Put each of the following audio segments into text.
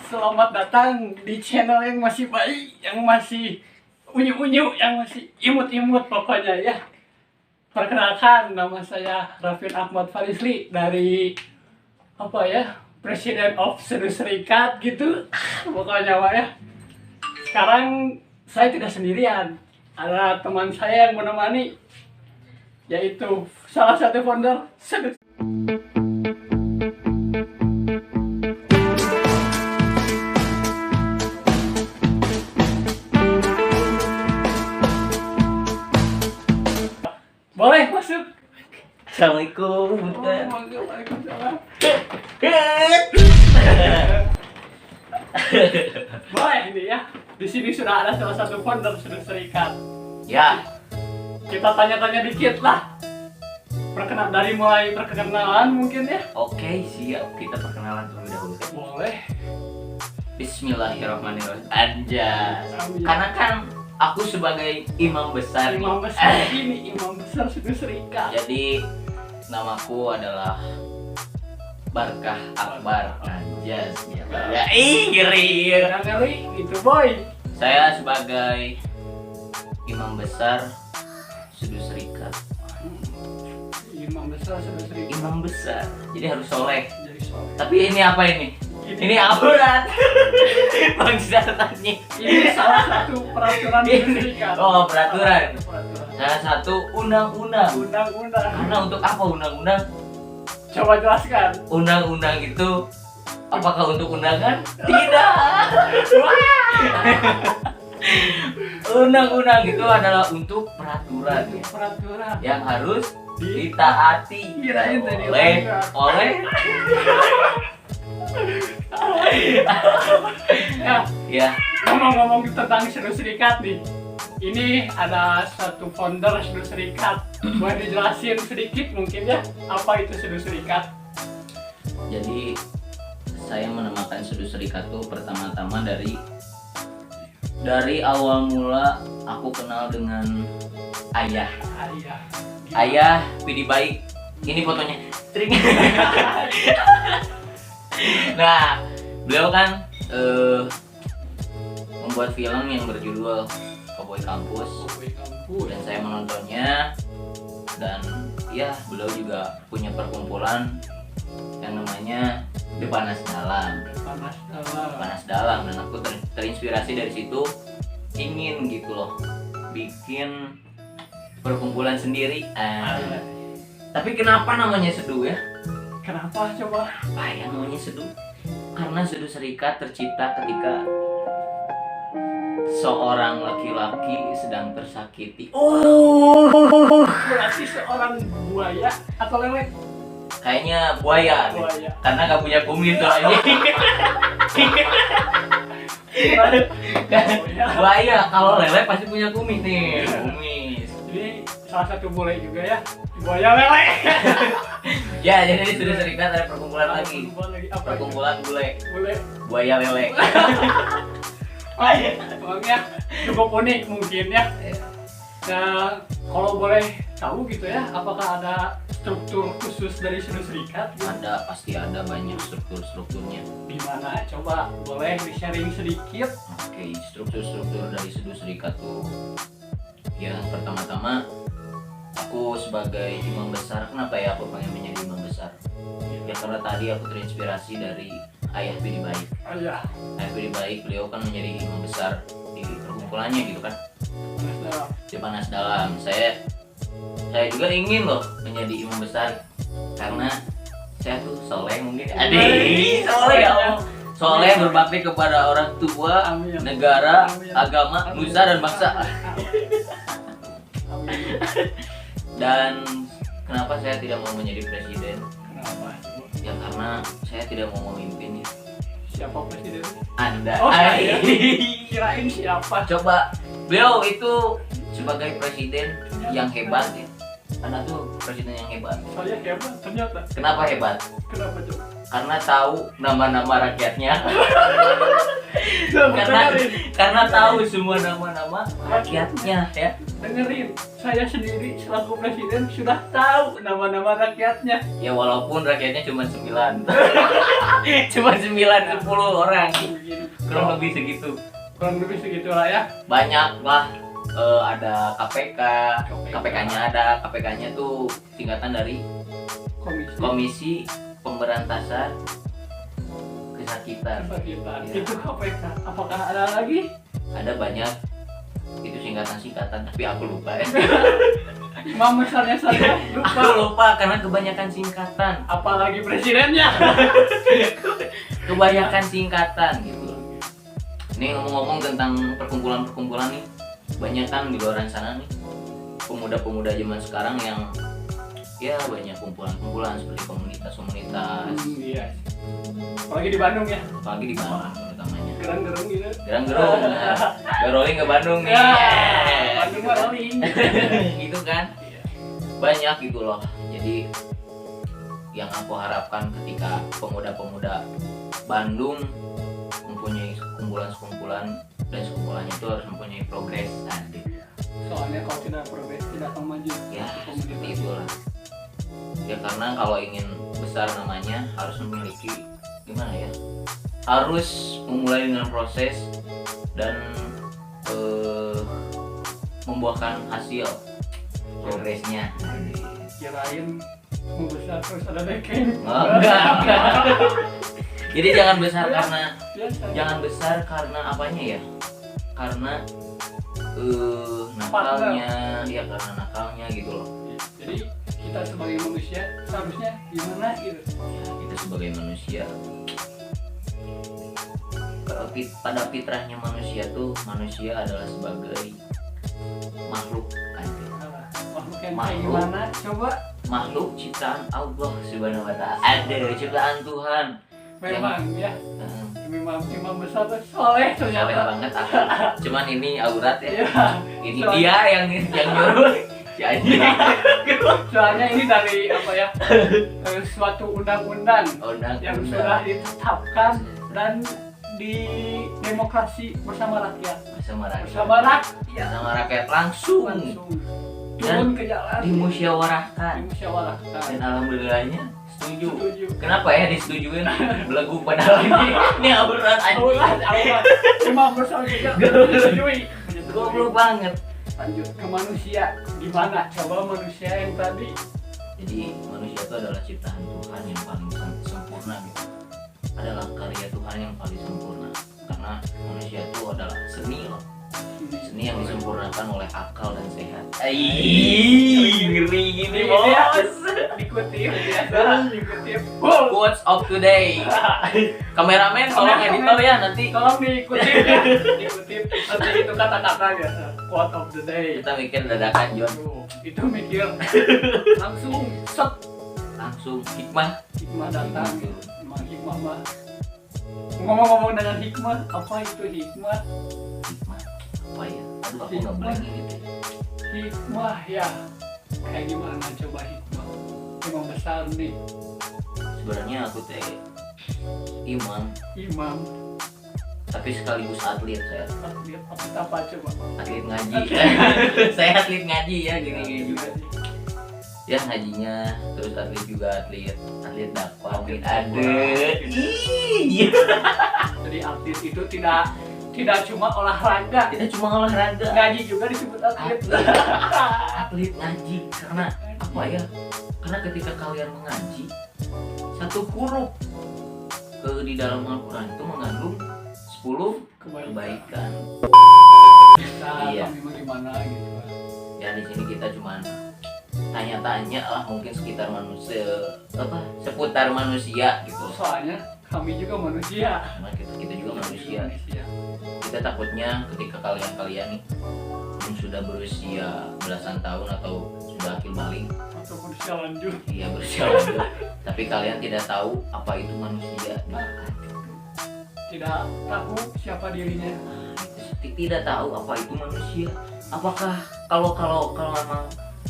Selamat datang di channel yang masih baik, yang masih unyu-unyu, yang masih imut-imut pokoknya ya. Perkenalkan, nama saya Rafin Ahmad Farisli dari President of Sedu Serikat gitu. Pokoknya Pak ya. Sekarang saya tidak sendirian. Ada teman saya yang menemani, yaitu salah satu founder Sedu. Boleh masuk. Assalamualaikum. Waalaikumsalam. Boleh ini ya. Di sini sudah ada salah satu founder Sedu Serikat. Ya, Kita tanya-tanya dikit lah. Mulai perkenalan mungkin ya. oke, siap. Kita perkenalan terlebih dahulu. Boleh. Bismillahirrahmanirrahim. Anjas. Amin. Karena kan aku sebagai imam besar. Imam besar ini, Imam besar Sedu Serikat. Jadi namaku adalah Barkah Akbar. Anjas. Ya, ngeri. Jangan ngeri gitu boy. Saya sebagai imam besar Sedu Serikat. Imam besar Sedu Serikat. Imam besar. Jadi harus soleh. Jadi soal. Tapi ini apa ini? Ini aurat. Bangsa tanya. Ini salah satu peraturan Sedu Serikat. Oh, peraturan. Peraturan. Salah satu undang-undang. Undang-undang. Karena untuk apa undang-undang? Coba jelaskan. Undang-undang itu apakah untuk undangan? Tidak. Undang-undang itu adalah untuk peraturan Untuk peraturan. yang harus ditaati Kirain tadi oleh Ya, ya. ngomong-ngomong tentang Sedu Serikat nih. Ini ada satu founder Sedu Serikat. Boleh dijelasin sedikit mungkin ya, apa itu Sedu Serikat? Jadi saya menamakan Sedu Serikat itu pertama-tama dari awal mula aku kenal dengan ayah. Ayah. Ayah Pidi Baik. Ini fotonya. Tring. Nah, beliau kan membuat film yang berjudul Cowboy Kampus dan saya menontonnya, dan ya beliau juga punya perkumpulan yang namanya The Panas Dalam. Panas dalam. Panas Dalam, dan aku terinspirasi dari situ, ingin gitu loh bikin perkumpulan sendiri. Tapi kenapa namanya Sedu ya? Kenapa coba? Apa yang namanya Sedu? Karena Sedu Serikat tercipta ketika seorang laki-laki sedang tersakiti. Berarti seorang buaya atau lele? Kayaknya buaya, deh. Buaya. Karena nggak punya kumis soalnya. Buaya, kalau lele pasti punya kumis nih, kumis. Jadi salah satu bule juga ya. Buaya lele. Ya, jadi di Sedu Serikat ada perkumpulan lagi. Apa? Perkumpulan bule, Bule. buaya lele. Emangnya cukup unik mungkin ya. Nah, kalau boleh tahu gitu ya, apakah ada struktur khusus dari Sedu Serikat? Gitu? Ada, pasti ada banyak strukturnya. Di mana? Coba boleh di-sharing sedikit. Oke, struktur dari Sedu Serikat tuh yang pertama-tama aku sebagai imam besar. Kenapa ya aku pengen menjadi imam besar? Ya karena tadi aku terinspirasi dari ayah Pidi Baik. Ayah. Ayah Pidi Baik, beliau kan menjadi imam besar di perkumpulannya gitu kan, Panas dalam. di Panas Dalam. Saya juga ingin loh menjadi imam besar karena saya tuh soleh mungkin. Adik, soleh ya Allah. Soleh, berbakti kepada orang tua, Amin. negara, Amin. agama, Amin. nusa dan bangsa. Amin. Dan kenapa saya tidak mau menjadi presiden? Kenapa? Ya karena saya tidak mau memimpin ya. Siapa presiden? Anda. Oh, saya. Ay. Kirain siapa? Coba, beliau itu sebagai presiden yang hebat ya. Anda tuh presiden yang hebat. Saya hebat ternyata. Kenapa hebat? Kenapa coba? Karena tahu nama-nama rakyatnya. Coba karena dengerin. karena tahu semua nama-nama rakyatnya ya. Dengerin, saya sendiri selaku presiden sudah tahu nama-nama rakyatnya. Ya walaupun rakyatnya cuma 9. Cuma 9-10 orang. Kurang lebih segitu. Kurang lebih segitu lah ya. Banyak lah. Ada KPK, KPK-nya ada, KPK-nya tuh singkatan dari Komisi Pemberantasan Kesakitan. Kesakitan. Ya. Itu KPK. Apakah ada lagi? Ada banyak, itu singkatan tapi aku lupa ya. Imam besarnya saya lupa. Aku lupa karena kebanyakan singkatan. Apalagi presidennya. Kebanyakan singkatan gitu. Ini ngomong-ngomong tentang perkumpulan-perkumpulan nih, banyak kan di luar sana nih pemuda-pemuda zaman sekarang yang ya banyak kumpulan-kumpulan seperti komunitas-komunitas. Iya. Apalagi di Bandung ya. Apalagi di Bandung utamanya. Gerang-gerung gitu. Gerang-gerung. Rolling ke Bandung nih. Ya, Bandung mah rolling. Gitu kan. Banyak gitu loh. Jadi yang aku harapkan ketika pemuda-pemuda Bandung mempunyai kumpulan-kumpulan dan sekumpulannya itu harus mempunyai progres nanti. Soalnya kalau tidak progres tidak akan maju. Ya seperti itulah. Ya karena kalau ingin besar namanya harus memiliki gimana ya? Harus memulai dengan proses dan membuahkan hasil progresnya. Kirain mau besar terus ada backing. Oh, enggak. Jadi jangan besar karena Biasa. jangan besar karena apanya ya? Karena nakalnya, ya karena nakalnya gitu loh. Jadi kita sebagai manusia seharusnya gimana gitu? Ya, kita sebagai manusia, pada fitrahnya manusia tuh manusia adalah sebagai makhluk aja. Makhluk yang kayak Makhluk. gimana? Coba. Makhluk ciptaan Allah Subhanahu wa Ta'ala. Ada ciptaan Tuhan. Memang ya. Heeh. Imam besar tuh soleh Soleh ternyata. banget aku. Cuman ini aurat ya. Iya. Ini Soalnya- dia yang nyuruh. Si anjing. Soalnya ini dari apa ya? Suatu undang-undang yang sudah ditetapkan dan di demokrasi bersama rakyat. bersama rakyat. Bersama rakyat Bersama rakyat langsung langsung turun ke jalan. dimusyawarahkan. Dimusyawarahkan. Dan alhamdulillahnya setuju. Setuju. Kenapa ya disetujuin? Belegu padahal ini aurat anjing. Aurat. Imam besar juga disetujui. Goblok banget. Lanjut ke manusia. Gimana? Coba manusia yang tadi. Jadi manusia itu adalah ciptaan Tuhan yang paling sempurna gitu. Adalah karya Tuhan yang paling sempurna. Karena manusia itu adalah seni loh. Seni yang disempurnakan oleh akal dan sehat. Ngeri gini Ini bos. ya, dikutip biasa, dikutip. Full. Quotes of today. Kameramen tolong editor ya nanti. Tolong dikutip ya. Dikutip nanti itu kata-kata biasa. Quote of the day. Kita mikir dadakan John. Tuh, itu mikir langsung set Langsung hikmah. hikmah datang. Emang hikmah mah. Ngomong-ngomong dengan hikmah, apa itu hikmah? Hikmah apa ya? Aduh aku nggak boleh gitu. Hikmah ya. Kayak gimana coba hikmah? Imam besar nih, Sebenarnya aku teh imam imam. tapi sekaligus atlet saya. Lihat apa coba? Atlet ngaji. Saya atlet ngaji ya gini juga. Ya ngajinya terus atlet juga atlet dakwah atlet adet. Iya. Jadi atlet itu tidak cuma olahraga, Kita cuma olahraga. ngaji juga disebut atlet. Atlet ngaji karena apa ya? Karena ketika kalian mengaji satu huruf di dalam Al-Quran itu mengandung 10 kebaikan. Kita Iya. kami bagaimana gitu. Ya di sini kita cuman tanya-tanya lah mungkin sekitar manusia seputar manusia gitu. Soalnya kami juga manusia. Karena kita juga manusia. Kita takutnya ketika kalian nih yang sudah berusia belasan tahun atau sudah akil balik, Atau manusia lanjut. iya berusia lanjut, tapi kalian tidak tahu apa itu manusia. Tidak tahu siapa dirinya. Tidak tahu apa itu manusia. Apakah kalau memang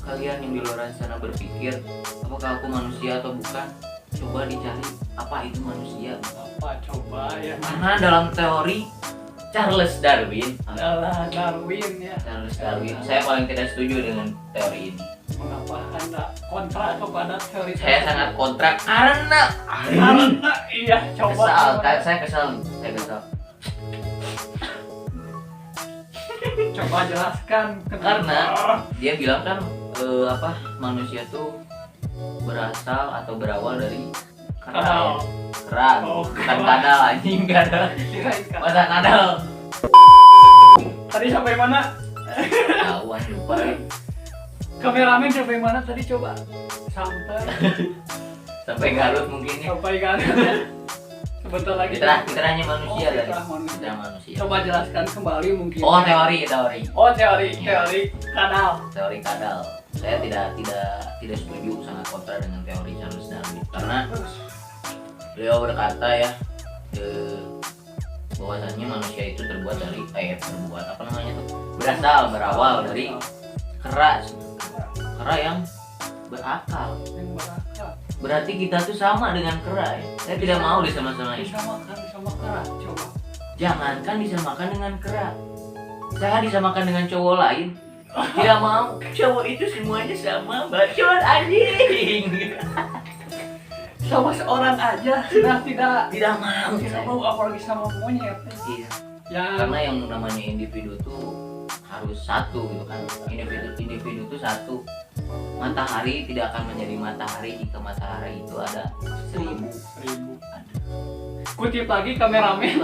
kalian yang di luar sana berpikir apakah aku manusia atau bukan, coba dicari apa itu manusia. Apa coba ya? Karena dalam teori Charles Darwin, Adalah Darwin ya. Charles Darwin, saya paling tidak setuju dengan teori ini. Mengapa Anda kontra kepada teori Saya sangat kontra karena iya coba. kesal, coba. saya kesal. Coba jelaskan Karena dia bilang kan manusia tuh berasal atau berawal dari Kadal. Keran, Oh, bukan keran. kadal anjing, kadal. Kirain kan. Masa kadal? Tadi sampai mana? Tahuan lupa. Kameramen sampai mana tadi coba? Sampai Sampai Garut mungkin ya. sampai kan ya. Sebentar lagi. Fitrahnya manusia Oh, tadi. fitrah manusia. Fitrah manusia. Coba jelaskan kembali mungkin. Oh, teori. Oh, teori kanal. Teori kadal. Saya tidak setuju, sangat kontra dengan teori Charles Darwin karena beliau berkata ya bahwasanya manusia itu terbuat dari berawal dari kera yang berakal. Yang berakal. Berarti kita tuh sama dengan kera ya. Saya tidak mau disama-samain. Disamakan sama kera. Coba. Jangankan disamakan dengan kera, saya disamakan dengan cowok lain. Tidak mau. Cowok itu semuanya sama, bacot anjing. Sama seorang aja sudah Tidak mau. tidak mau apalagi sama monyet. Iya. Yang Karena yang namanya individu tuh harus satu gitu kan. Individu tuh satu. Matahari tidak akan menjadi matahari jika matahari itu ada 1000. Kutip lagi kameramen.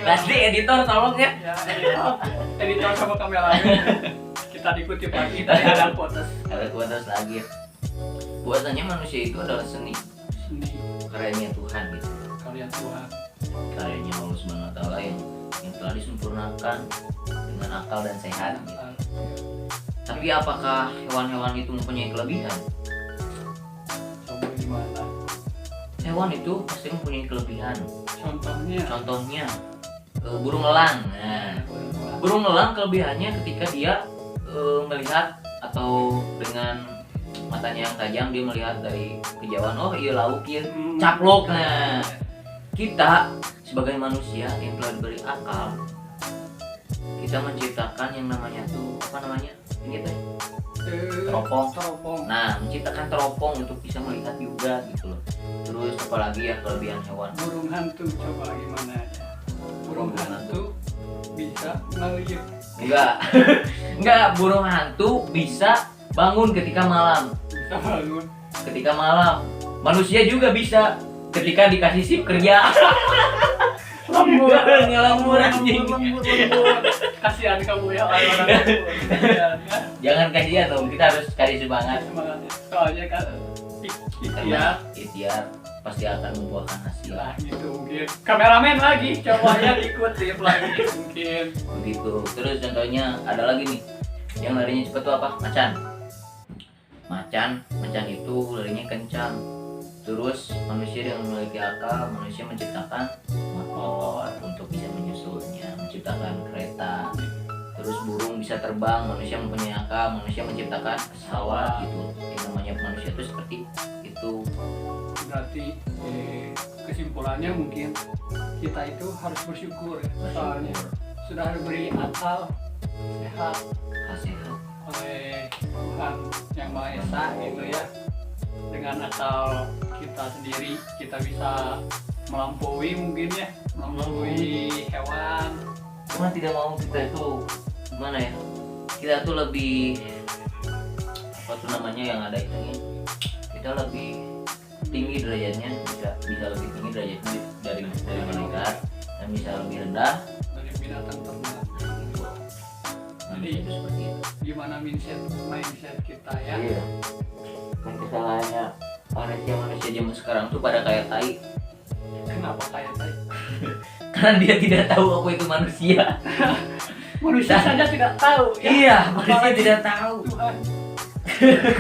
Nanti editor tolong ya. Ya, editor sama kameramen. Kita dikutip lagi tadi ada quotes. Ada kuatas lagi. Buatannya manusia itu adalah seni karyanya Tuhan gitu. Karya Tuhan. Karyanya Allah Subhanahu wa taala yang telah disempurnakan dengan akal dan sehat gitu. Tapi apakah hewan-hewan itu mempunyai kelebihan? Coba gimana? Hewan itu pasti mempunyai kelebihan. Contohnya Burung elang. Nah, burung elang kelebihannya ketika dia melihat atau dengan matanya yang tajam dia melihat dari kejauhan, oh iya lauk ya, caplok. Nah, kita sebagai manusia yang telah diberi akal, kita menciptakan yang namanya tuh gitu ya? Teropong. Nah, menciptakan teropong untuk bisa melihat juga gitu loh. Terus apalagi ya kelebihan hewan? Burung hantu coba gimana aja? Burung hantu bisa ngelihat. Enggak, burung hantu bisa bangun ketika malam. Bisa bangun. Ketika malam. Manusia juga bisa ketika dikasih sip kerja. Lembur, Ngelembur anjing. lembur. Kasihan kamu ya orang-orang lembur. Kasihan ya. Jangan kasihan dong, kita harus kasih semangat. Semangat ya. Soalnya kan Karena ikhtiar pasti akan membuahkan hasil. lah gitu mungkin. Kameramen lagi coba ya dikutip lagi mungkin. Begitu. Terus contohnya ada lagi nih, yang larinya cepat tuh apa? Macan itu larinya kencang. Terus manusia yang memiliki akal, manusia menciptakan motor untuk bisa menyusulnya, menciptakan kereta. Terus burung bisa terbang, manusia mempunyai akal, manusia menciptakan pesawat gitu. Yang namanya manusia itu seperti itu. Berarti kesimpulannya mungkin kita itu harus bersyukur ya. Soalnya sudah diberi akal sehat Sehat. oleh Tuhan yang Maha Esa gitu ya. Dengan akal kita sendiri kita bisa melampaui mungkin ya, melampaui hewan. Cuma tidak mau kita itu gimana ya? Kita tuh lebih apa tuh namanya yang ada itunya? Kita lebih tinggi derajatnya, bisa lebih tinggi derajatnya dari malaikat dan bisa lebih rendah Dari binatang ternak. manusia itu seperti itu. Gimana mindset kita ya? Iya. Kan kesalahannya manusia zaman sekarang tuh pada kayak tai. Kenapa kayak tadi? Karena dia tidak tahu apa itu manusia. Manusia saja tidak tahu ya. Iya, manusia Apalagi tidak tahu. Tuhan.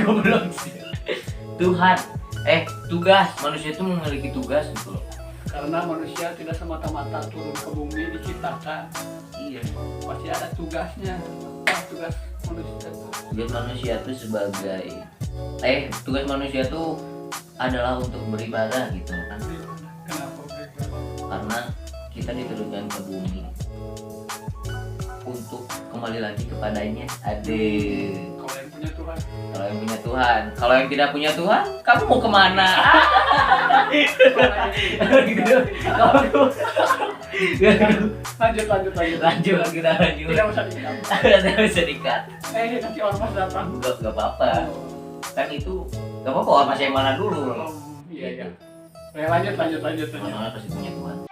Goblok sih. Tuhan, tugas manusia itu memiliki tugas gitu loh. Karena manusia tidak semata-mata turun ke bumi diciptakan. Iya. Pasti ada tugasnya. Apa tugas manusia tuh? Tugas manusia tuh sebagai tugas manusia tuh adalah untuk beribadah gitu kan. Kenapa beribadah? Karena kita diturunkan ke bumi untuk kembali lagi kepadanya. Kalau yang punya Tuhan. Kalau yang punya Tuhan, kalau yang tidak punya Tuhan, kamu mau kemana? Gitu. Lanjut. Lanjut, kita lanjut. Tidak usah dikat. Tidak bisa dikat. Nanti ormas datang. Gak apa-apa. Kan itu gak apa-apa, ormas yang mana dulu. Iya. Lanjut. Mana pasti punya Tuhan.